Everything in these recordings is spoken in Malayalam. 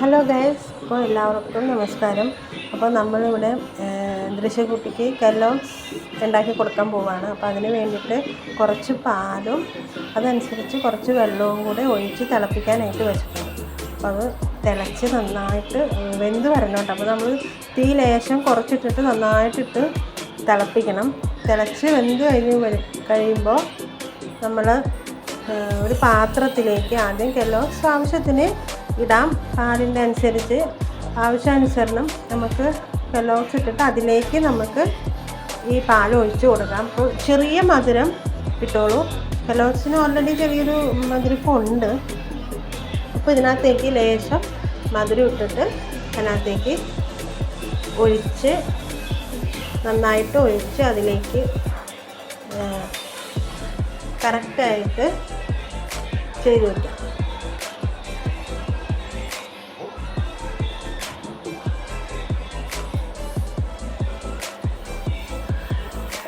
ഹലോ ഗൈസ്, അപ്പോൾ എല്ലാവർക്കും നമസ്കാരം. അപ്പോൾ നമ്മളിവിടെ ദൃശ്യക്കുട്ടിക്ക് കെല്ലോഗ്സ് ഉണ്ടാക്കി കൊടുക്കാൻ പോവുകയാണ്. അപ്പോൾ അതിന് വേണ്ടിയിട്ട് കുറച്ച് പാലും അതനുസരിച്ച് കുറച്ച് വെള്ളവും കൂടെ ഒഴിച്ച് തിളപ്പിക്കാനായിട്ട് വെച്ചിട്ടുണ്ട്. അപ്പോൾ അത് തിളച്ച് നന്നായിട്ട് വെന്ത് വരണം കേട്ടോ. അപ്പോൾ നമ്മൾ തീ ലേശം കുറച്ചിട്ടിട്ട് നന്നായിട്ടിട്ട് തിളപ്പിക്കണം. തിളച്ച് വെന്ത് കഴിയുമ്പോൾ നമ്മൾ ഒരു പാത്രത്തിലേക്ക് ആദ്യം കെല്ലോഗ്സ് ആവശ്യത്തിന് ഇടാം. പാലിൻ്റെ അനുസരിച്ച് ആവശ്യാനുസരണം നമുക്ക് കെല്ലോഗ്സ് ഇട്ടിട്ട് അതിലേക്ക് നമുക്ക് ഈ പാൽ ഒഴിച്ച് കൊടുക്കാം. അപ്പോൾ ചെറിയ മധുരം ഇട്ടോളൂ. കെല്ലോഗ്സിന് ഓൾറെഡി ചെറിയൊരു മധുരപ്പം ഉണ്ട്. അപ്പോൾ ഇതിനകത്തേക്ക് ലേശം മധുരം ഇട്ടിട്ട് അതിനകത്തേക്ക് ഒഴിച്ച് നന്നായിട്ട് ഒഴിച്ച് അതിലേക്ക് കറക്റ്റായിട്ട് ചെയ്ത് വയ്ക്കാം.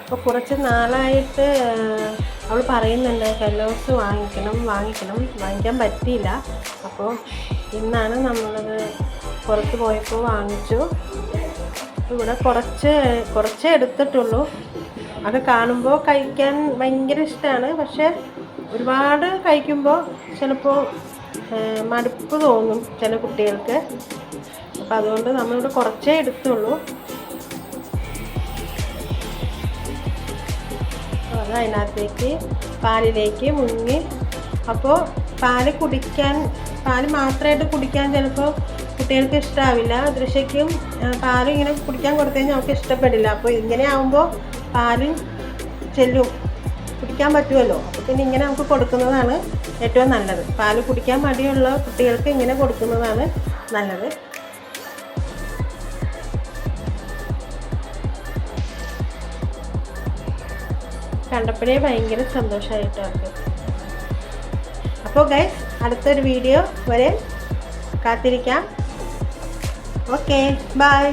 അപ്പോൾ കുറച്ച് നാളായിട്ട് അവൾ പറയുന്നുണ്ട് കെല്ലോഗ്സ് വാങ്ങിക്കാൻ പറ്റിയില്ല. അപ്പോൾ ഇന്നാണ് നമ്മളത് പുറത്ത് പോയപ്പോൾ വാങ്ങിച്ചു. ഇവിടെ കുറച്ചേ എടുത്തിട്ടുള്ളൂ. അത് കാണുമ്പോൾ കഴിക്കാൻ ഭയങ്കര ഇഷ്ടമാണ്. പക്ഷേ ഒരുപാട് കഴിക്കുമ്പോൾ ചിലപ്പോൾ മടുപ്പ് തോന്നും ചില കുട്ടികൾക്ക്. അപ്പോൾ അതുകൊണ്ട് നമ്മളിവിടെ കുറച്ചേ എടുത്തുള്ളൂ. അത് അതിനകത്തേക്ക് പാലിലേക്ക് മുങ്ങി. അപ്പോൾ പാല് മാത്രമായിട്ട് കുടിക്കാൻ ചിലപ്പോൾ കുട്ടികൾക്ക് ഇഷ്ടമാവില്ല. ദൃശ്യയ്ക്കും പാലും ഇങ്ങനെ കുടിക്കാൻ കൊടുത്തു കഴിഞ്ഞാൽ അവർക്ക് ഇഷ്ടപ്പെടില്ല. അപ്പോൾ ഇങ്ങനെ ആകുമ്പോൾ പാലും ചെല്ലും, കുടിക്കാൻ പറ്റുമല്ലോ. അപ്പോൾ പിന്നെ ഇങ്ങനെ നമുക്ക് കൊടുക്കുന്നതാണ് ഏറ്റവും നല്ലത്. പാല് കുടിക്കാൻ മടിയുള്ള കുട്ടികൾക്ക് ഇങ്ങനെ കൊടുക്കുന്നതാണ് നല്ലത്. കണ്ടപ്പോഴേ ഭയങ്കര സന്തോഷമായിട്ട് അവർക്ക്. അപ്പോൾ ഗൈസ്, അടുത്തൊരു വീഡിയോ വരെ കാത്തിരിക്കാം. Okay, by.